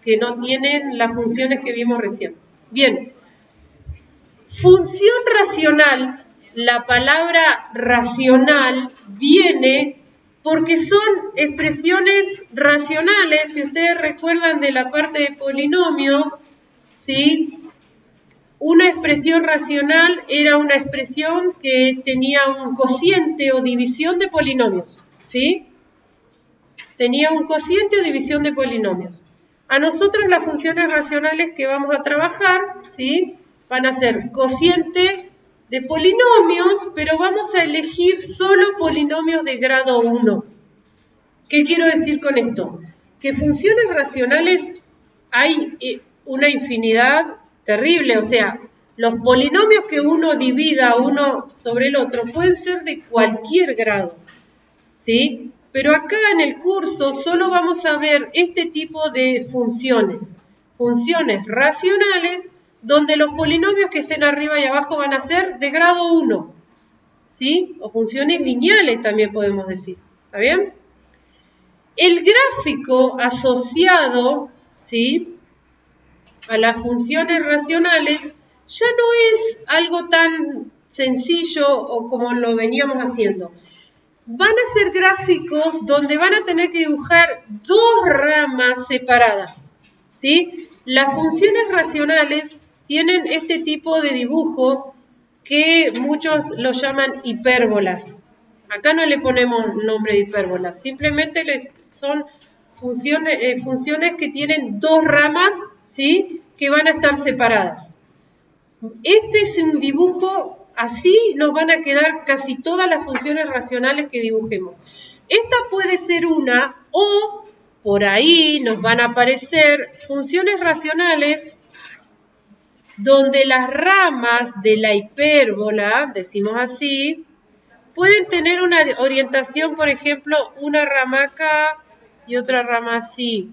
que no tienen las funciones que vimos recién. Bien, función racional, la palabra racional viene porque son expresiones racionales. Si ustedes recuerdan de la parte de polinomios, ¿sí? Una expresión racional era una expresión que tenía un cociente o división de polinomios, ¿sí? Tenía un cociente o división de polinomios. A nosotros las funciones racionales que vamos a trabajar, ¿sí? Van a ser cociente de polinomios, pero vamos a elegir solo polinomios de grado 1. ¿Qué quiero decir con esto? Que funciones racionales hay una infinidad terrible, o sea, los polinomios que uno divida uno sobre el otro pueden ser de cualquier grado, ¿sí? Pero acá en el curso solo vamos a ver este tipo de funciones racionales, donde los polinomios que estén arriba y abajo van a ser de grado 1, ¿sí? O funciones lineales también podemos decir, ¿está bien? El gráfico asociado, ¿sí?, a las funciones racionales ya no es algo tan sencillo o como lo veníamos haciendo. Van a ser gráficos donde van a tener que dibujar dos ramas separadas, ¿sí? Las funciones racionales tienen este tipo de dibujo que muchos lo llaman hipérbolas. Acá no le ponemos nombre de hipérbolas, simplemente son funciones que tienen dos ramas, ¿sí?, que van a estar separadas. Este es un dibujo, así nos van a quedar casi todas las funciones racionales que dibujemos. Esta puede ser una, o por ahí nos van a aparecer funciones racionales donde las ramas de la hipérbola, decimos así, pueden tener una orientación, por ejemplo, una rama acá y otra rama así,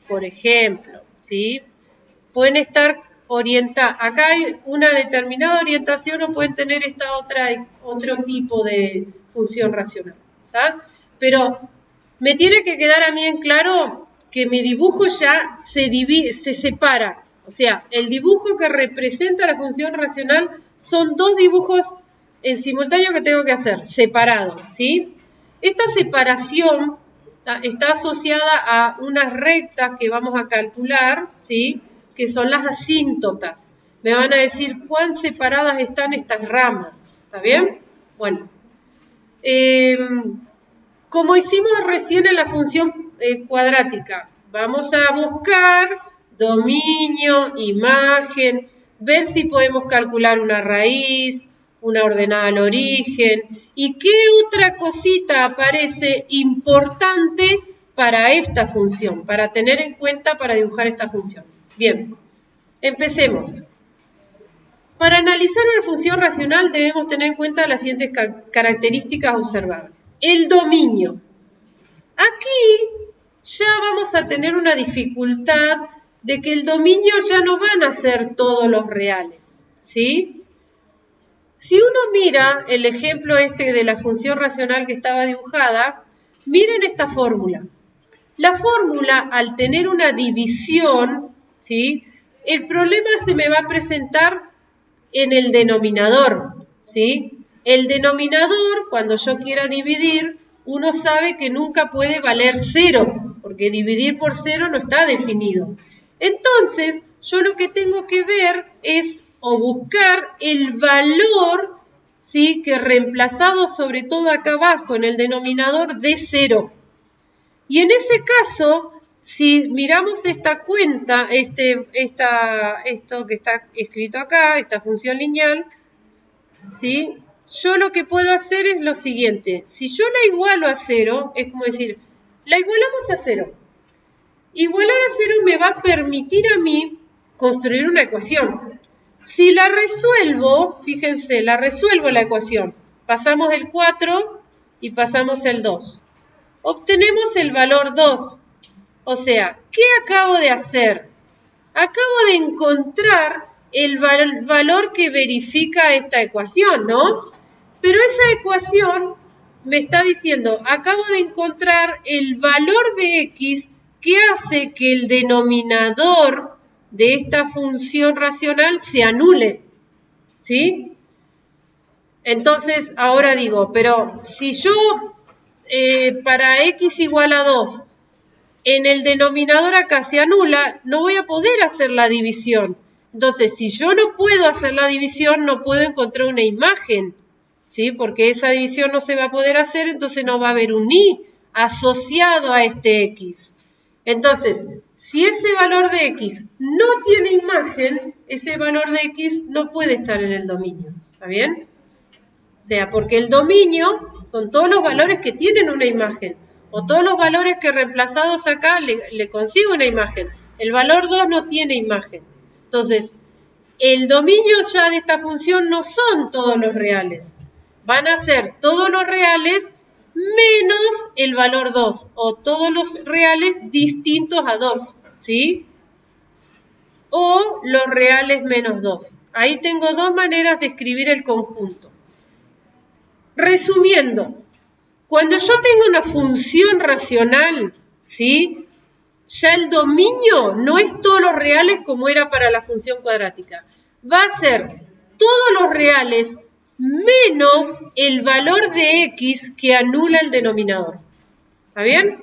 por ejemplo, ¿sí? Pueden estar orientadas, acá hay una determinada orientación o pueden tener otro tipo de función racional, ¿tá? Pero me tiene que quedar a mí en claro que mi dibujo ya se separa, o sea, el dibujo que representa la función racional son dos dibujos en simultáneo que tengo que hacer, separados, ¿sí? Esta separación está asociada a unas rectas que vamos a calcular, ¿sí?, que son las asíntotas. Me van a decir cuán separadas están estas ramas, ¿está bien? Bueno, como hicimos recién en la función cuadrática, vamos a buscar dominio, imagen, ver si podemos calcular una raíz, una ordenada al origen, y qué otra cosita aparece importante para esta función, para tener en cuenta para dibujar esta función. Bien, empecemos. Para analizar una función racional debemos tener en cuenta las siguientes características observables. El dominio. Aquí ya vamos a tener una dificultad de que el dominio ya no van a ser todos los reales, ¿sí? Si uno mira el ejemplo este de la función racional que estaba dibujada, miren esta fórmula. La fórmula, al tener una división, ¿sí?, el problema se me va a presentar en el denominador, ¿sí? El denominador, cuando yo quiera dividir, uno sabe que nunca puede valer 0, porque dividir por 0 no está definido. Entonces, yo lo que tengo que ver es o buscar el valor, ¿sí?, que reemplazado sobre todo acá abajo en el denominador de 0. Y en ese caso, si miramos esta cuenta, esto que está escrito acá, esta función lineal, ¿sí?, yo lo que puedo hacer es lo siguiente. Si yo la igualo a 0, es como decir, la igualamos a 0. Igualar a 0 me va a permitir a mí construir una ecuación. Si la resuelvo, fíjense, la resuelvo la ecuación. Pasamos el 4 y pasamos el 2. Obtenemos el valor 2. O sea, ¿qué acabo de hacer? Acabo de encontrar el valor que verifica esta ecuación, ¿no? Pero esa ecuación me está diciendo, acabo de encontrar el valor de x ¿qué hace que el denominador de esta función racional se anule? ¿Sí? Entonces, ahora digo, pero si yo para x igual a 2, en el denominador acá se anula, no voy a poder hacer la división. Entonces, si yo no puedo hacer la división, no puedo encontrar una imagen, ¿sí? Porque esa división no se va a poder hacer, entonces no va a haber un y asociado a este x. Entonces, si ese valor de x no tiene imagen, ese valor de x no puede estar en el dominio, ¿está bien? O sea, porque el dominio son todos los valores que tienen una imagen, o todos los valores que reemplazados acá le consigo una imagen. El valor 2 no tiene imagen. Entonces, el dominio ya de esta función no son todos los reales. Van a ser todos los reales menos el valor 2, o todos los reales distintos a 2, ¿sí? O los reales menos 2. Ahí tengo dos maneras de escribir el conjunto. Resumiendo, cuando yo tengo una función racional, ¿sí? Ya el dominio no es todos los reales como era para la función cuadrática. Va a ser todos los reales menos el valor de x que anula el denominador. ¿Está bien?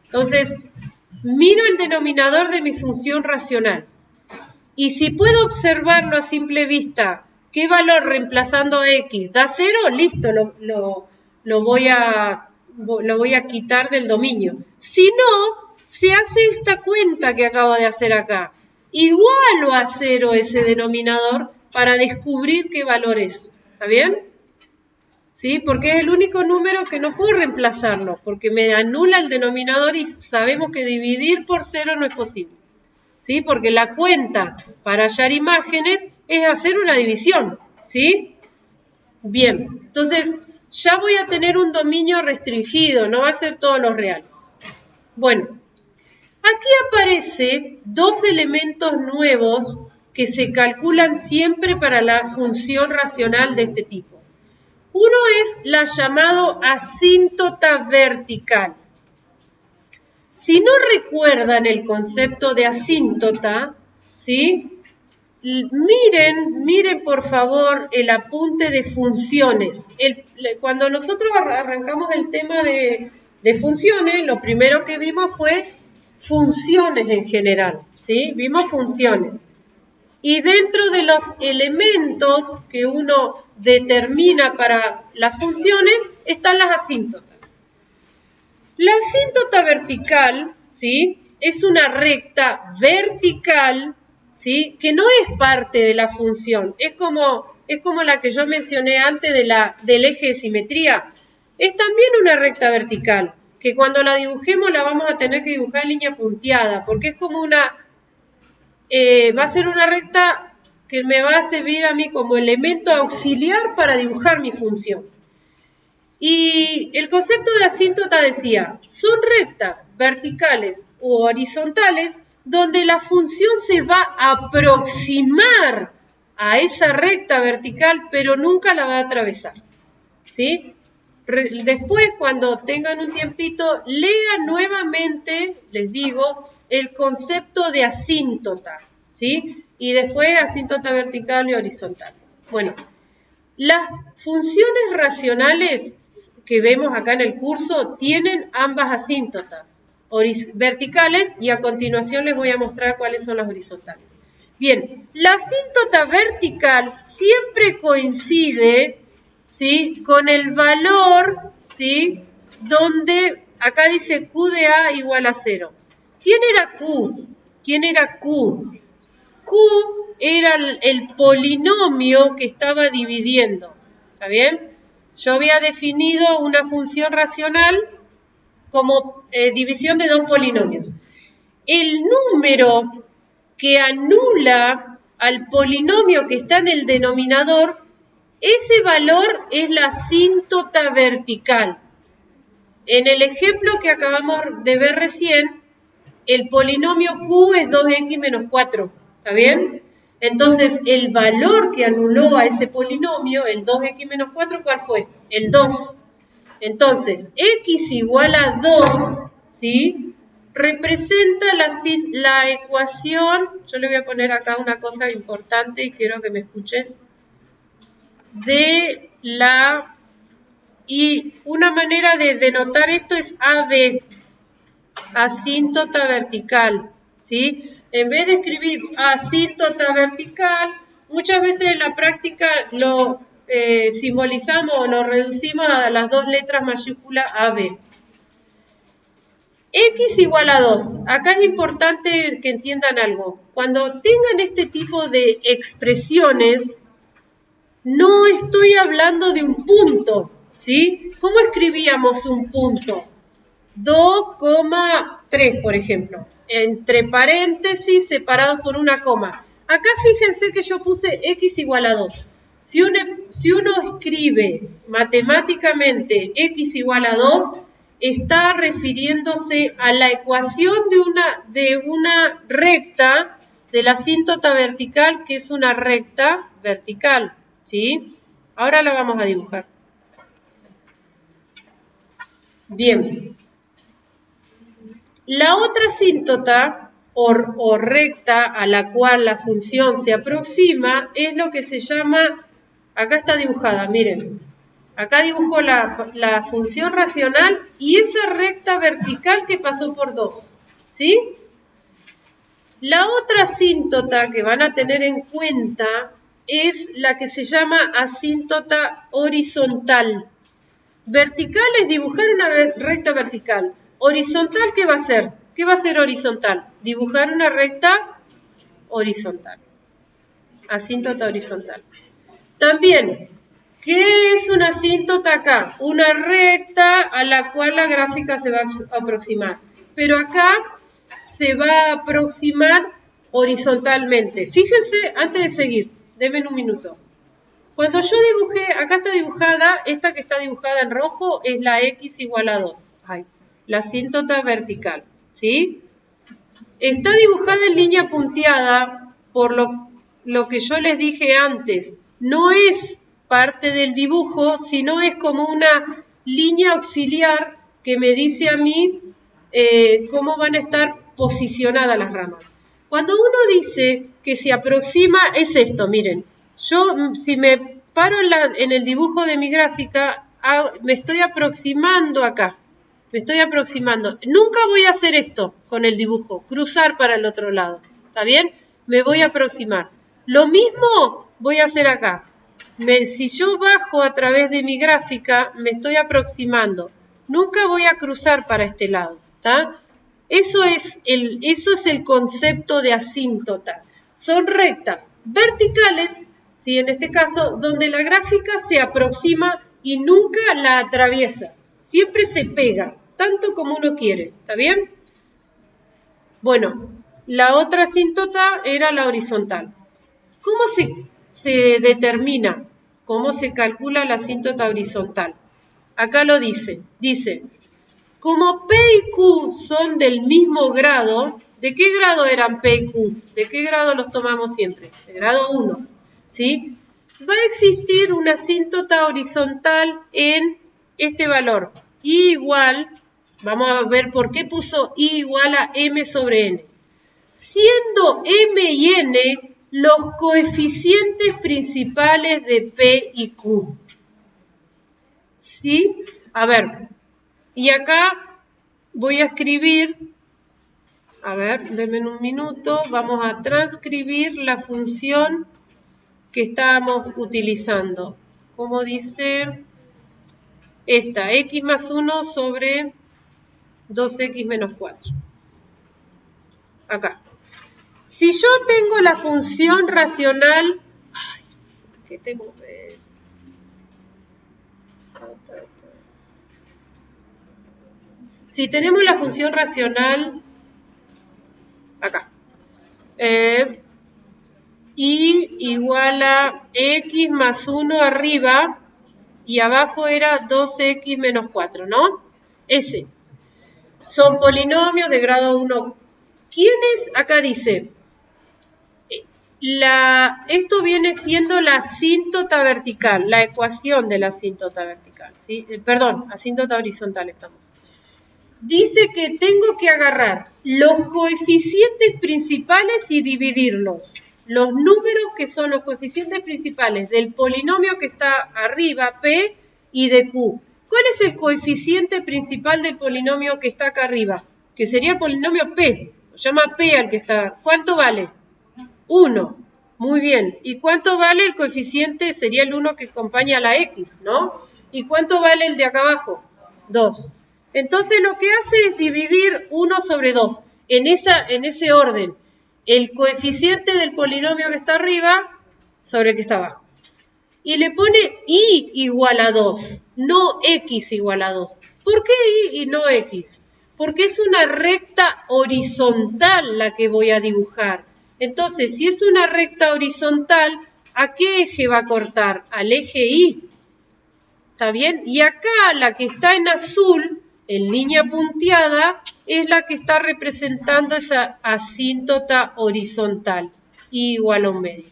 Entonces, miro el denominador de mi función racional. Y si puedo observarlo a simple vista, ¿qué valor reemplazando a x da 0? Listo, lo voy a quitar del dominio. Si no, se hace esta cuenta que acabo de hacer acá. Igualo a 0 ese denominador para descubrir qué valor es. ¿Está bien? ¿Sí? Porque es el único número que no puedo reemplazarlo, porque me anula el denominador y sabemos que dividir por 0 no es posible. ¿Sí? Porque la cuenta para hallar imágenes es hacer una división, ¿sí? Bien, entonces ya voy a tener un dominio restringido, no va a ser todos los reales. Bueno, aquí aparecen dos elementos nuevos que se calculan siempre para la función racional de este tipo. Uno es la llamado asíntota vertical. Si no recuerdan el concepto de asíntota, ¿sí? Miren por favor el apunte de funciones. Cuando nosotros arrancamos el tema de funciones, lo primero que vimos fue funciones en general, ¿sí? Vimos funciones. Y dentro de los elementos que uno determina para las funciones están las asíntotas. La asíntota vertical, ¿sí? Es una recta vertical, ¿sí? Que no es parte de la función. Es como la que yo mencioné antes del eje de simetría. Es también una recta vertical, que cuando la dibujemos la vamos a tener que dibujar en línea punteada, porque es como va a ser una recta que me va a servir a mí como elemento auxiliar para dibujar mi función. Y el concepto de asíntota decía, son rectas verticales u horizontales donde la función se va a aproximar a esa recta vertical, pero nunca la va a atravesar, ¿sí? Después, cuando tengan un tiempito, lean nuevamente, les digo, el concepto de asíntota, ¿sí? Y después asíntota vertical y horizontal. Bueno, las funciones racionales que vemos acá en el curso tienen ambas asíntotas, verticales, y a continuación les voy a mostrar cuáles son las horizontales. Bien, la asíntota vertical siempre coincide, ¿sí? Con el valor, ¿sí? Donde acá dice Q de A igual a 0. ¿Quién era Q? ¿Quién era Q? Q era el polinomio que estaba dividiendo, ¿está bien? Yo había definido una función racional como división de dos polinomios. El número que anula al polinomio que está en el denominador, ese valor es la asíntota vertical. En el ejemplo que acabamos de ver recién, el polinomio Q es 2x menos 4, ¿está bien? Entonces, el valor que anuló a ese polinomio, el 2x menos 4, ¿cuál fue? El 2. Entonces, x igual a 2, ¿sí? representa la ecuación, yo le voy a poner acá una cosa importante y quiero que me escuchen, y una manera de denotar esto es AB, asíntota vertical, ¿sí? En vez de escribir asíntota vertical, muchas veces en la práctica lo simbolizamos o lo reducimos a las dos letras mayúsculas AB. X igual a 2. Acá es importante que entiendan algo. Cuando tengan este tipo de expresiones, no estoy hablando de un punto, ¿sí? ¿Cómo escribíamos un punto? 2,3, por ejemplo, entre paréntesis separados por una coma. Acá fíjense que yo puse X igual a 2. Si uno escribe matemáticamente X igual a 2, está refiriéndose a la ecuación de una recta de la asíntota vertical, que es una recta vertical, ¿sí? Ahora la vamos a dibujar. Bien. La otra asíntota o recta a la cual la función se aproxima es lo que se llama, acá está dibujada, miren, acá dibujo la función racional y esa recta vertical que pasó por 2, ¿sí? La otra asíntota que van a tener en cuenta es la que se llama asíntota horizontal. Vertical es dibujar una recta vertical. Horizontal, ¿qué va a ser? ¿Qué va a ser horizontal? Dibujar una recta horizontal. Asíntota horizontal. También, ¿qué es una asíntota acá? Una recta a la cual la gráfica se va a aproximar. Pero acá se va a aproximar horizontalmente. Fíjense, antes de seguir, denme un minuto. Cuando yo dibujé, acá está dibujada, esta que está dibujada en rojo es la X igual a 2. La asíntota vertical, ¿sí? Está dibujada en línea punteada por lo que yo les dije antes. No es parte del dibujo, sino es como una línea auxiliar que me dice a mí cómo van a estar posicionadas las ramas. Cuando uno dice que se aproxima, es esto, miren. Yo, si me paro en el dibujo de mi gráfica, me estoy aproximando acá. Me estoy aproximando. Nunca voy a hacer esto con el dibujo, cruzar para el otro lado. ¿Está bien? Me voy a aproximar. Lo mismo voy a hacer acá. Si yo bajo a través de mi gráfica, me estoy aproximando. Nunca voy a cruzar para este lado. ¿Está? Eso es el concepto de asíntota. Son rectas verticales, ¿sí? En este caso, donde la gráfica se aproxima y nunca la atraviesa. Siempre se pega, tanto como uno quiere. ¿Está bien? Bueno, la otra asíntota era la horizontal. ¿Cómo se determina? ¿Cómo se calcula la asíntota horizontal? Acá lo dice. Dice, como P y Q son del mismo grado, ¿de qué grado eran P y Q? ¿De qué grado los tomamos siempre? De grado 1, ¿sí? Va a existir una asíntota horizontal en este valor. I igual, vamos a ver por qué puso I igual a M sobre N. Siendo M y N los coeficientes principales de P y Q. ¿Sí? A ver, y acá voy a escribir, a ver, denme un minuto, vamos a transcribir la función que estábamos utilizando. Como dice esta, x más 1 sobre 2x menos 4. Acá. Si yo tengo la función racional, ay, ¿qué tengo? Si tenemos la función racional, acá, y igual a x más 1 arriba, y abajo era 2x menos 4, ¿no? Ese. Son polinomios de grado 1. ¿Quiénes? Acá dice, esto viene siendo la asíntota vertical, la ecuación de la asíntota vertical, ¿sí? Perdón, asíntota horizontal estamos. dice que tengo que agarrar los coeficientes principales y dividirlos. Los números que son los coeficientes principales del polinomio que está arriba, P, y de Q. ¿Cuál es el coeficiente principal del polinomio que está acá arriba? Que sería el polinomio P. Se llama P al que está. ¿Cuánto vale? 1. Muy bien. ¿Y cuánto vale el coeficiente? Sería el 1 que acompaña a la X, ¿no? ¿Y cuánto vale el de acá abajo? 2. Entonces lo que hace es dividir 1 sobre 2. En ese orden. El coeficiente del polinomio que está arriba sobre el que está abajo. Y le pone y igual a 2, no x igual a 2. ¿Por qué y no x? Porque es una recta horizontal la que voy a dibujar. Entonces, si es una recta horizontal, ¿a qué eje va a cortar? Al eje y. ¿Está bien? Y acá la que está en azul, en línea punteada, es la que está representando esa asíntota horizontal, y igual a un medio.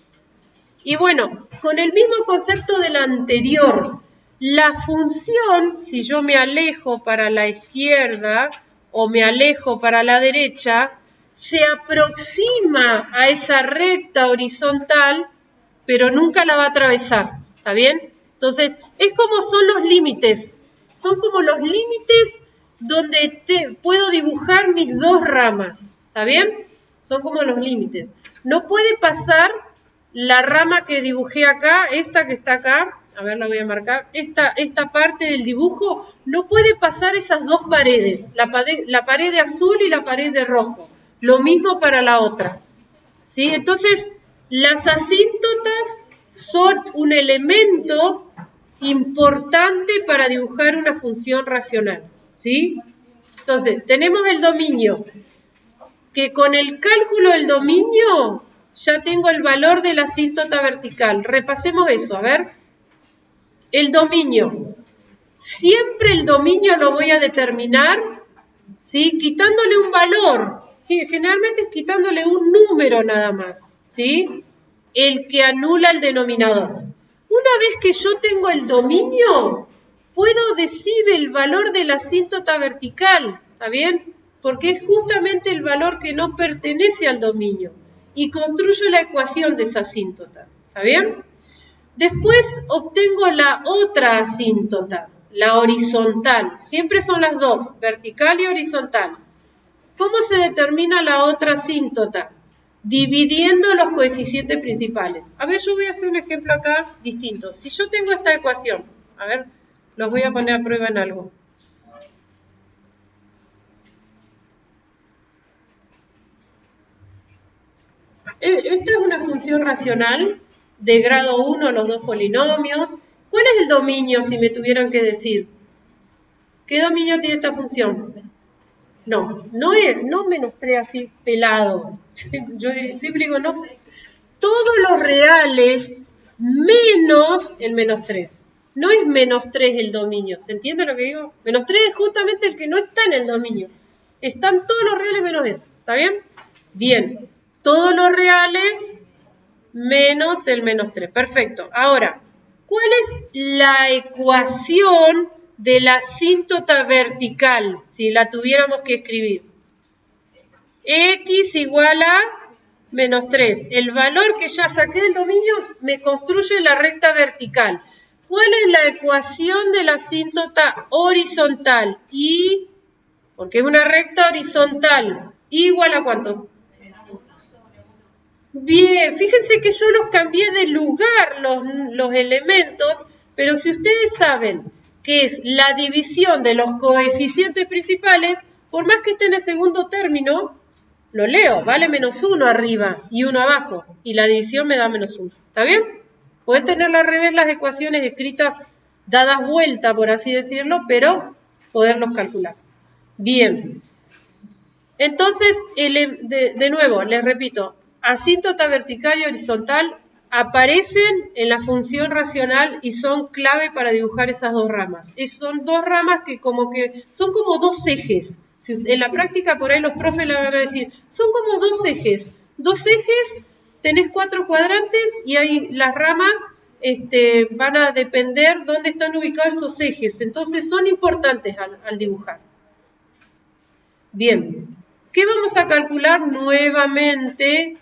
Y bueno, con el mismo concepto del anterior, la función, si yo me alejo para la izquierda o me alejo para la derecha, se aproxima a esa recta horizontal, pero nunca la va a atravesar, ¿está bien? Entonces, es como son los límites, son como los límites donde puedo dibujar mis dos ramas, ¿está bien? Son como los límites. No puede pasar la rama que dibujé acá, esta que está acá, a ver, la voy a marcar, esta parte del dibujo, no puede pasar esas dos paredes, la pared de azul y la pared de rojo. Lo mismo para la otra, ¿sí? Entonces, las asíntotas son un elemento importante para dibujar una función racional, ¿sí? Entonces, tenemos el dominio, que con el cálculo del dominio ya tengo el valor de la asíntota vertical. Repasemos eso, a ver. El dominio. Siempre el dominio lo voy a determinar, ¿sí? Quitándole un valor. Generalmente es quitándole un número nada más, ¿sí? El que anula el denominador. Una vez que yo tengo el dominio, puedo decir el valor de la asíntota vertical, ¿está bien? Porque es justamente el valor que no pertenece al dominio. Y construyo la ecuación de esa asíntota, ¿está bien? Después obtengo la otra asíntota, la horizontal. Siempre son las dos, vertical y horizontal. ¿Cómo se determina la otra asíntota? Dividiendo los coeficientes principales. A ver, yo voy a hacer un ejemplo acá distinto. Si yo tengo esta ecuación, a ver, los voy a poner a prueba en algo. Esta es una función racional de grado 1, los dos polinomios. ¿Cuál es el dominio, si me tuvieran que decir? ¿Qué dominio tiene esta función? No es menos 3 así pelado. Yo siempre digo, no, todos los reales menos el menos 3. No es menos 3 el dominio, ¿se entiende lo que digo? Menos 3 es justamente el que no está en el dominio. Están todos los reales menos eso, ¿está bien? Bien, todos los reales menos el menos 3, perfecto. Ahora, ¿cuál es la ecuación de la asíntota vertical, si la tuviéramos que escribir? X igual a menos 3. El valor que ya saqué del dominio me construye la recta vertical. ¿Cuál es la ecuación de la asíntota horizontal? Y, porque es una recta horizontal, igual a ¿cuánto? Bien, fíjense que yo los cambié de lugar los elementos, pero si ustedes saben que es la división de los coeficientes principales, por más que esté en el segundo término, lo leo, vale menos 1 arriba y 1 abajo, y la división me da menos 1. ¿Está bien? Pueden tener al revés las ecuaciones escritas dadas vuelta, por así decirlo, pero poderlos calcular. Bien. Entonces, de nuevo, les repito, asíntota vertical y horizontal aparecen en la función racional y son clave para dibujar esas dos ramas. Son dos ramas que son como dos ejes. En la práctica por ahí los profes le van a decir, son como dos ejes. Dos ejes, tenés 4 cuadrantes y ahí las ramas van a depender dónde están ubicados esos ejes. Entonces son importantes al dibujar. Bien, ¿qué vamos a calcular nuevamente?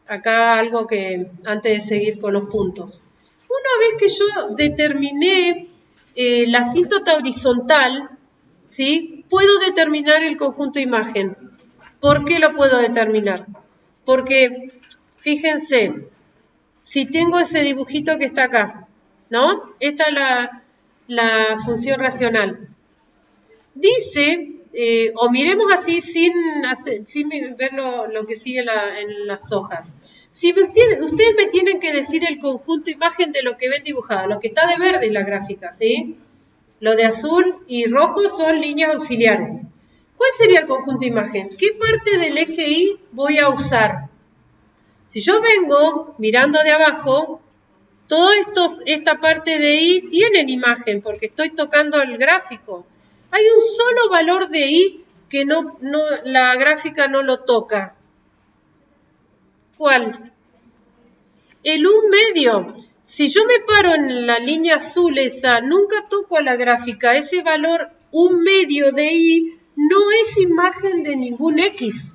Acá algo que antes de seguir con los puntos. Una vez que yo determiné la asíntota horizontal, ¿sí? Puedo determinar el conjunto imagen. ¿Por qué lo puedo determinar? Porque, fíjense, si tengo ese dibujito que está acá, ¿no? Esta es la función racional. Dice, o miremos así sin ver lo que sigue en las hojas. Si ustedes me tienen que decir el conjunto imagen de lo que ven dibujado, lo que está de verde en la gráfica, ¿sí? Lo de azul y rojo son líneas auxiliares. ¿Cuál sería el conjunto imagen? ¿Qué parte del eje Y voy a usar? Si yo vengo mirando de abajo, esta parte de Y tienen imagen porque estoy tocando el gráfico. Hay un solo valor de Y que la gráfica no lo toca. ¿Cuál? El 1/2. Si yo me paro en la línea azul esa, nunca toco a la gráfica. Ese valor 1/2 de Y no es imagen de ningún X.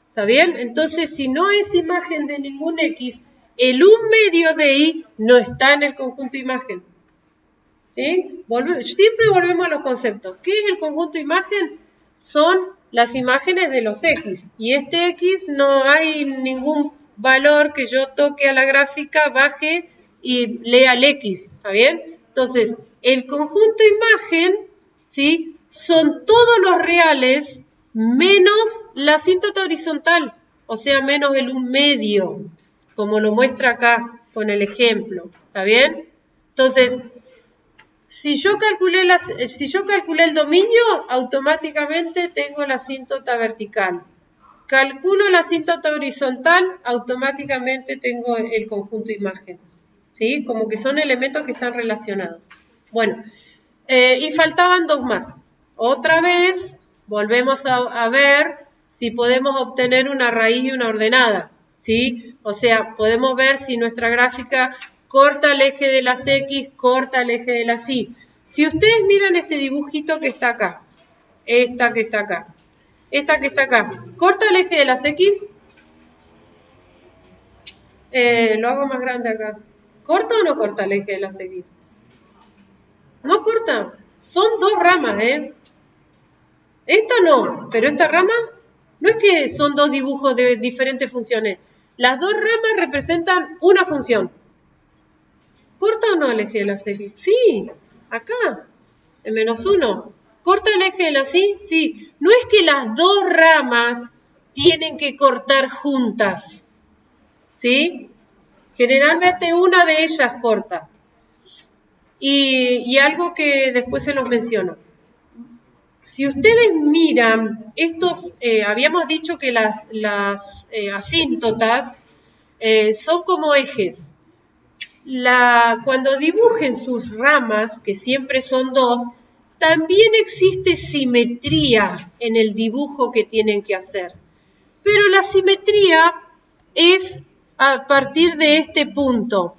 ¿Está bien? Entonces, si no es imagen de ningún X, el 1/2 de Y no está en el conjunto imagen. ¿Sí? Siempre volvemos a los conceptos. ¿Qué es el conjunto imagen? Son las imágenes de los X. Y este X no hay ningún valor que yo toque a la gráfica, baje y lea el X. ¿Está bien? Entonces, el conjunto imagen, ¿sí? Son todos los reales menos la asíntota horizontal. O sea, menos el 1/2. Como lo muestra acá con el ejemplo. ¿Está bien? Entonces, si yo calculé el dominio, automáticamente tengo la asíntota vertical. Calculo la asíntota horizontal, automáticamente tengo el conjunto imagen. ¿Sí? Como que son elementos que están relacionados. Bueno, y faltaban dos más. Otra vez, volvemos a ver si podemos obtener una raíz y una ordenada. ¿Sí? O sea, podemos ver si nuestra gráfica corta el eje de las X, corta el eje de las Y. Si ustedes miran este dibujito que está acá, esta que está acá, ¿corta el eje de las X? Lo hago más grande acá. ¿Corta o no corta el eje de las X? No corta. Son dos ramas, ¿eh? Esta no, pero esta rama no es que son dos dibujos de diferentes funciones. Las dos ramas representan una función. ¿Corta o no el eje de las X? Sí, acá, en -1. ¿Corta el eje de las Y? Sí. No es que las dos ramas tienen que cortar juntas, ¿sí? Generalmente una de ellas corta. Y algo que después se los menciono. Si ustedes miran, habíamos dicho que las asíntotas son como ejes. Cuando dibujen sus ramas, que siempre son dos, también existe simetría en el dibujo que tienen que hacer. Pero la simetría es a partir de este punto.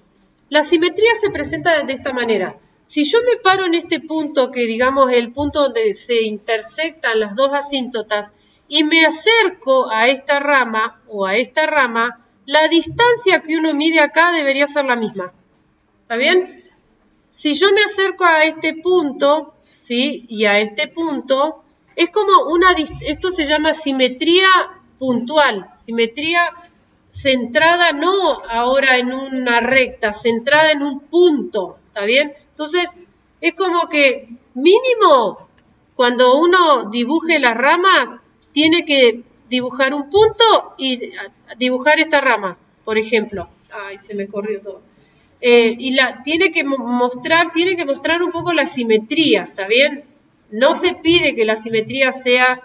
La simetría se presenta de esta manera. Si yo me paro en este punto, que digamos el punto donde se intersectan las dos asíntotas, y me acerco a esta rama o a esta rama, la distancia que uno mide acá debería ser la misma. ¿Está bien? Si yo me acerco a este punto, ¿sí? Y a este punto, es como esto se llama simetría puntual, simetría centrada no ahora en una recta, centrada en un punto, ¿está bien? Entonces, es como que mínimo, cuando uno dibuje las ramas, tiene que dibujar un punto y dibujar esta rama, por ejemplo. Ay, se me corrió todo. Tiene que mostrar un poco la simetría, ¿está bien? No se pide que la simetría sea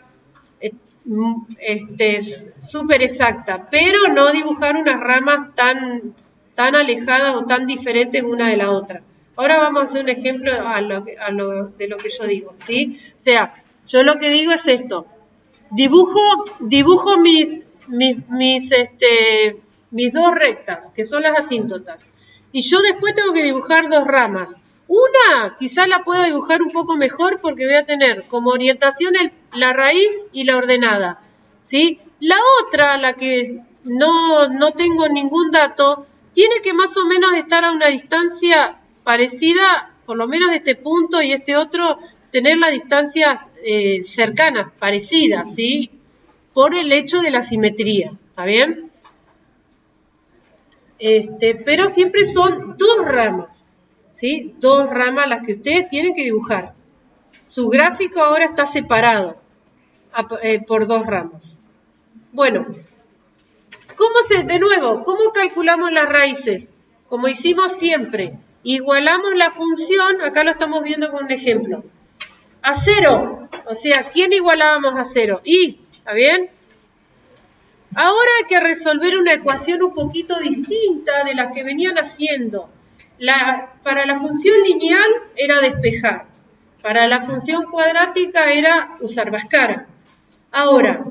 súper exacta, pero no dibujar unas ramas tan alejadas o tan diferentes una de la otra. Ahora vamos a hacer un ejemplo de lo que yo digo, ¿sí? O sea, yo lo que digo es esto. Dibujo mis dos rectas, que son las asíntotas. Y yo después tengo que dibujar dos ramas. Una quizá la puedo dibujar un poco mejor porque voy a tener como orientación la raíz y la ordenada, ¿sí? La otra, la que no tengo ningún dato, tiene que más o menos estar a una distancia parecida, por lo menos este punto y este otro, tener las distancias cercanas, parecidas, ¿sí? Por el hecho de la simetría, ¿está bien? Pero siempre son dos ramas, ¿sí? Dos ramas las que ustedes tienen que dibujar. Su gráfico ahora está separado por dos ramas. Bueno, de nuevo, ¿cómo calculamos las raíces? Como hicimos siempre, igualamos la función, acá lo estamos viendo con un ejemplo, a 0. O sea, ¿quién igualábamos a 0? Y, ¿está bien? Ahora hay que resolver una ecuación un poquito distinta de las que venían haciendo. Para la función lineal era despejar. Para la función cuadrática era usar Bhaskara. Ahora,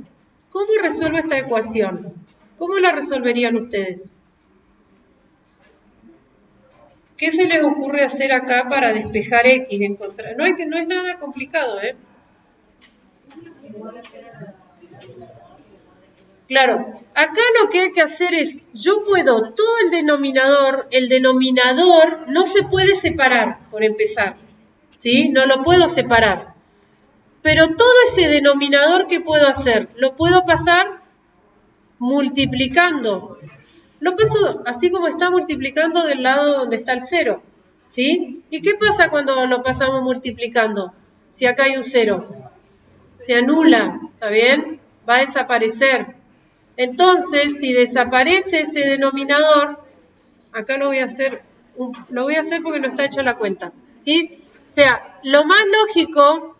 ¿cómo resuelvo esta ecuación? ¿Cómo la resolverían ustedes? ¿Qué se les ocurre hacer acá para despejar X? No es nada complicado, ¿eh? Claro, acá lo que hay que hacer es, yo puedo, todo el denominador no se puede separar, por empezar, ¿sí? No lo puedo separar. Pero todo ese denominador, ¿qué puedo hacer? Lo puedo pasar multiplicando. Lo paso así como está multiplicando del lado donde está el 0, ¿sí? ¿Y qué pasa cuando lo pasamos multiplicando? Si acá hay un 0, se anula, ¿está bien? Va a desaparecer. Entonces, si desaparece ese denominador, acá lo voy a hacer porque no está hecha la cuenta, ¿sí? O sea, lo más lógico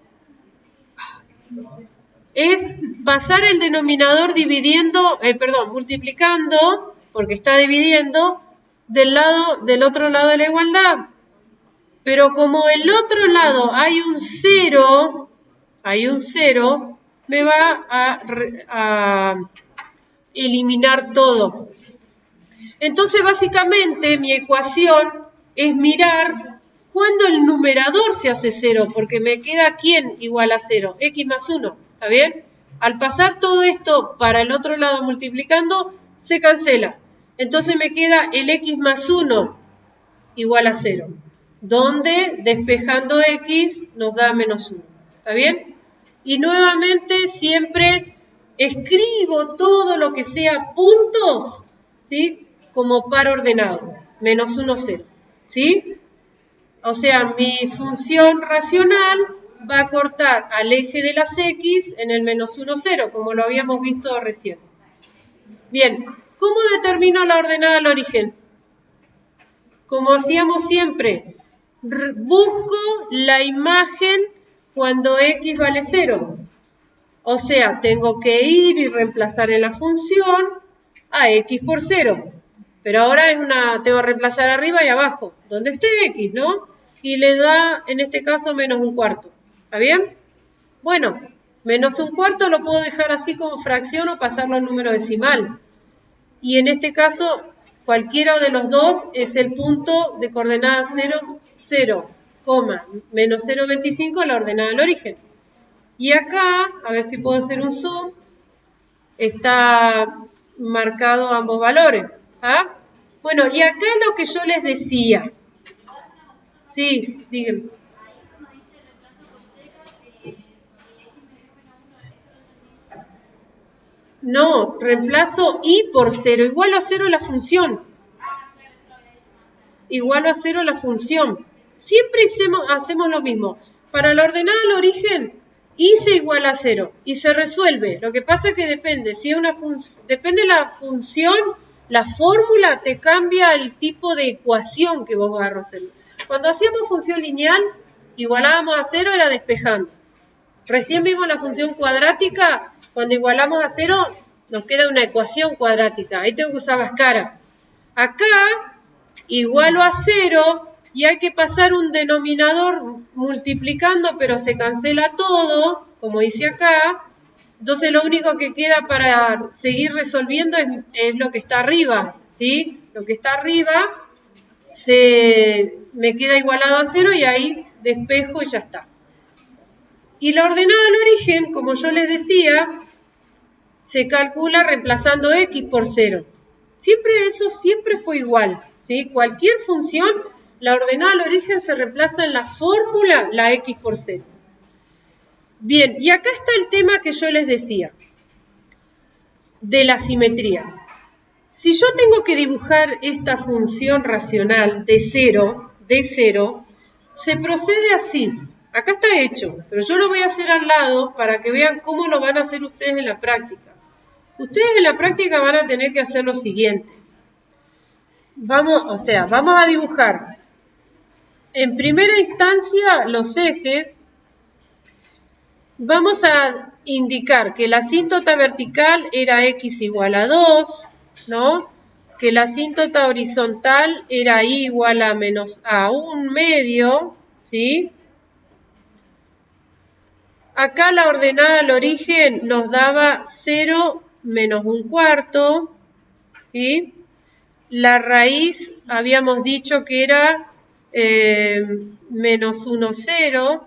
es pasar el denominador multiplicando, porque está dividiendo, del otro lado de la igualdad. Pero como el otro lado hay un 0, me va a eliminar todo. Entonces, básicamente, mi ecuación es mirar cuándo el numerador se hace 0, porque me queda ¿quién igual a 0? X más 1, ¿está bien? Al pasar todo esto para el otro lado multiplicando, se cancela. Entonces me queda el X más 1 igual a 0, donde despejando X nos da menos 1, ¿está bien? Y nuevamente siempre escribo todo lo que sea puntos, ¿sí? Como par ordenado, menos 1, 0, ¿sí? O sea, mi función racional va a cortar al eje de las X en el menos 1, 0, como lo habíamos visto recién. Bien, ¿cómo determino la ordenada al origen? Como hacíamos siempre, busco la imagen cuando X vale 0. O sea, tengo que ir y reemplazar en la función a X por 0. Pero ahora tengo que reemplazar arriba y abajo, donde esté X, ¿no? Y le da, en este caso, menos un cuarto. ¿Está bien? Bueno, menos un cuarto lo puedo dejar así como fracción o pasarlo al número decimal. Y en este caso, cualquiera de los dos es el punto de coordenada 0, 0, menos 0,25 la ordenada del origen. Y acá, a ver si puedo hacer un zoom, está marcado ambos valores. ¿Ah? Bueno, y acá lo que yo les decía. Sí, díganme. No, reemplazo y por 0. Igual a 0 la función. Igual a 0 la función. Siempre hacemos lo mismo. Para la ordenada al origen, y se igual a 0 y se resuelve. Lo que pasa es que depende. Si depende de la función, la fórmula te cambia el tipo de ecuación que vos vas a resolver. Cuando hacíamos función lineal, igualábamos a 0, era despejando. Recién vimos la función cuadrática, cuando igualamos a 0, nos queda una ecuación cuadrática. Ahí tengo que usar Bhaskara. Acá, igualo a 0 y hay que pasar un denominador multiplicando, pero se cancela todo, como dice acá. Entonces lo único que queda para seguir resolviendo es lo que está arriba, ¿sí? Lo que está arriba me queda igualado a 0 y ahí despejo y ya está. Y la ordenada al origen, como yo les decía, se calcula reemplazando x por 0. Eso siempre fue igual, ¿sí? Cualquier función, la ordenada al origen se reemplaza en la fórmula la x por 0. Bien, y acá está el tema que yo les decía, de la simetría. Si yo tengo que dibujar esta función racional de 0, se procede así. Acá está hecho, pero yo lo voy a hacer al lado para que vean cómo lo van a hacer ustedes en la práctica. Ustedes en la práctica van a tener que hacer lo siguiente. Vamos a dibujar en primera instancia los ejes. Vamos a indicar que la asíntota vertical era x igual a 2, ¿no? Que la asíntota horizontal era y igual a menos a 1/2, ¿sí? Acá la ordenada al origen nos daba 0 menos 1/4, ¿sí? La raíz habíamos dicho que era menos 1/0.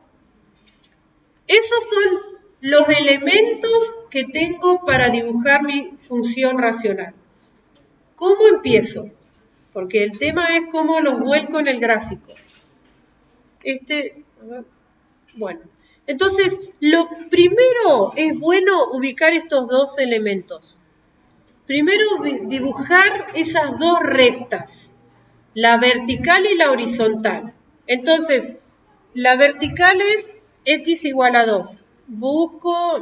Esos son los elementos que tengo para dibujar mi función racional. ¿Cómo empiezo? Porque el tema es cómo los vuelco en el gráfico. Bueno, entonces, lo primero es bueno ubicar estos dos elementos. Primero, dibujar esas dos rectas, la vertical y la horizontal. Entonces, la vertical es x igual a 2.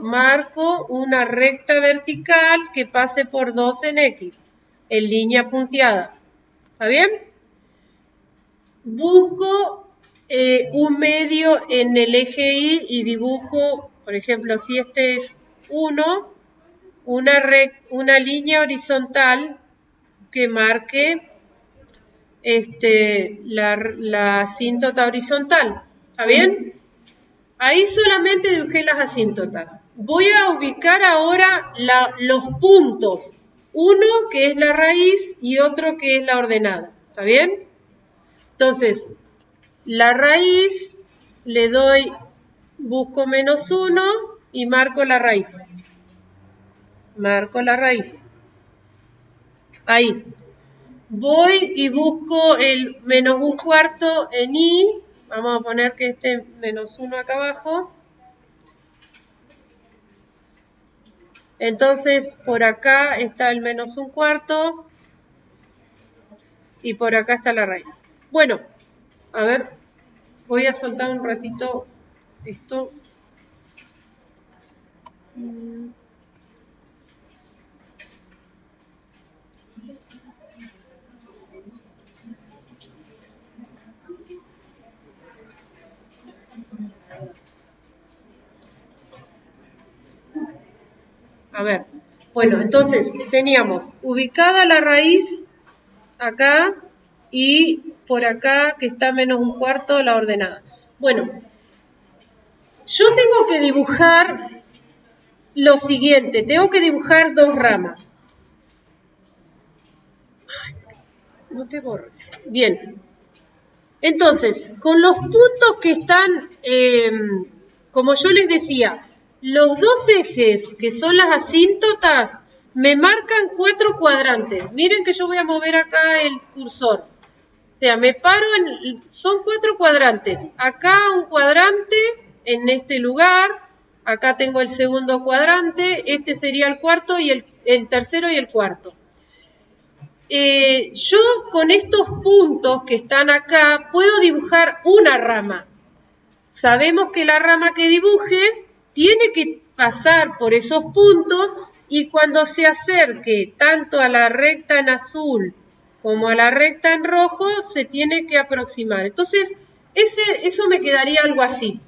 Marco una recta vertical que pase por 2 en x, en línea punteada. ¿Está bien? Busco un medio en el eje Y y dibujo, por ejemplo, si este es 1, una línea horizontal que marque la asíntota horizontal. ¿Está bien? Ahí solamente dibujé las asíntotas. Voy a ubicar ahora los puntos. Uno que es la raíz y otro que es la ordenada. ¿Está bien? Entonces, la raíz le doy, busco menos 1 y marco la raíz. Marco la raíz. Ahí. Voy y busco el menos 1/4 en Y. Vamos a poner que esté menos 1 acá abajo. Entonces, por acá está el menos 1/4 y por acá está la raíz. Bueno, a ver, voy a soltar un ratito esto. A ver, bueno, entonces teníamos ubicada la raíz acá y por acá que está menos 1/4 la ordenada. Bueno, yo tengo que dibujar lo siguiente, tengo que dibujar dos ramas. No te borres. Bien. Entonces, con los puntos que están, como yo les decía, los dos ejes que son las asíntotas me marcan 4 cuadrantes. Miren que yo voy a mover acá el cursor. O sea, me paro son 4 cuadrantes. Acá un cuadrante en este lugar. Acá tengo el segundo cuadrante. Este sería el cuarto y el tercero y el cuarto. Yo con estos puntos que están acá puedo dibujar una rama. Sabemos que la rama que dibuje tiene que pasar por esos puntos y cuando se acerque tanto a la recta en azul como a la recta en rojo se tiene que aproximar. Entonces, eso me quedaría algo así.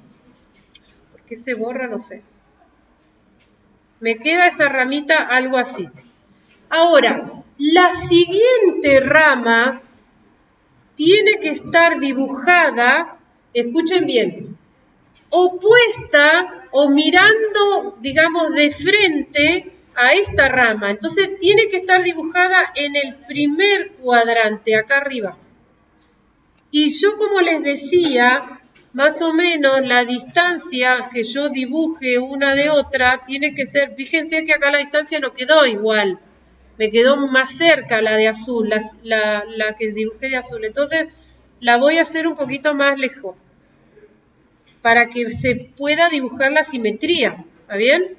¿Por qué se borra? No sé. Me queda esa ramita algo así. Ahora, la siguiente rama tiene que estar dibujada, escuchen bien, opuesta o mirando, digamos, de frente a esta rama. Entonces, tiene que estar dibujada en el primer cuadrante, acá arriba. Y yo, como les decía, más o menos la distancia que yo dibuje una de otra tiene que ser, fíjense que acá la distancia no quedó igual, me quedó más cerca la de azul, la que dibujé de azul. Entonces la voy a hacer un poquito más lejos para que se pueda dibujar la simetría, ¿está bien?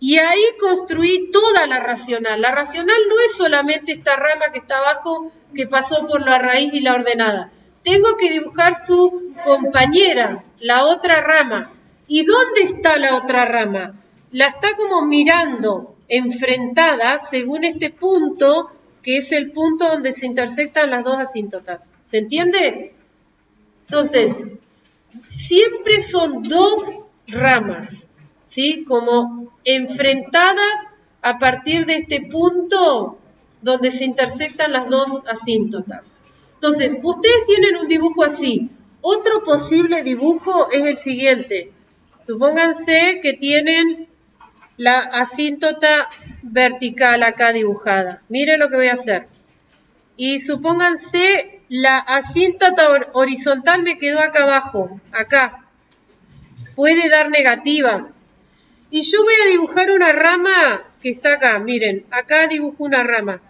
Y ahí construí toda la racional. La racional no es solamente esta rama que está abajo, que pasó por la raíz y la ordenada. Tengo que dibujar su compañera, la otra rama. ¿Y dónde está la otra rama? La está como mirando, enfrentada, según este punto, que es el punto donde se intersectan las dos asíntotas. ¿Se entiende? Entonces, siempre son dos ramas, ¿sí? Como enfrentadas a partir de este punto donde se intersectan las dos asíntotas. Entonces, ustedes tienen un dibujo así. Otro posible dibujo es el siguiente. Supónganse que tienen la asíntota vertical acá dibujada. Miren lo que voy a hacer. Y supónganse la asíntota horizontal me quedó acá abajo, acá. Puede dar negativa. Y yo voy a dibujar una rama que está acá. Miren, acá dibujo una rama.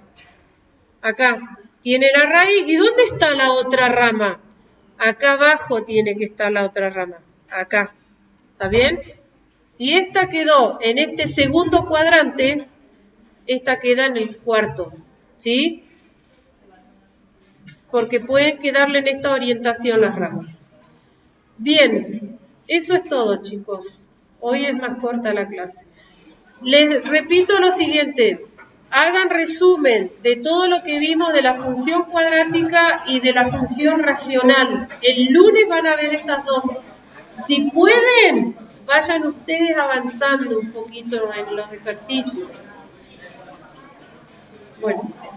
Acá. Tiene la raíz. ¿Y dónde está la otra rama? Acá abajo tiene que estar la otra rama. Acá. ¿Está bien? Si esta quedó en este segundo cuadrante, esta queda en el cuarto. ¿Sí? Porque pueden quedarle en esta orientación las ramas. Bien, eso es todo, chicos. Hoy es más corta la clase. Les repito lo siguiente. Hagan resumen de todo lo que vimos de la función cuadrática y de la función racional. El lunes van a ver estas dos. Si pueden, vayan ustedes avanzando un poquito en los ejercicios. Bueno.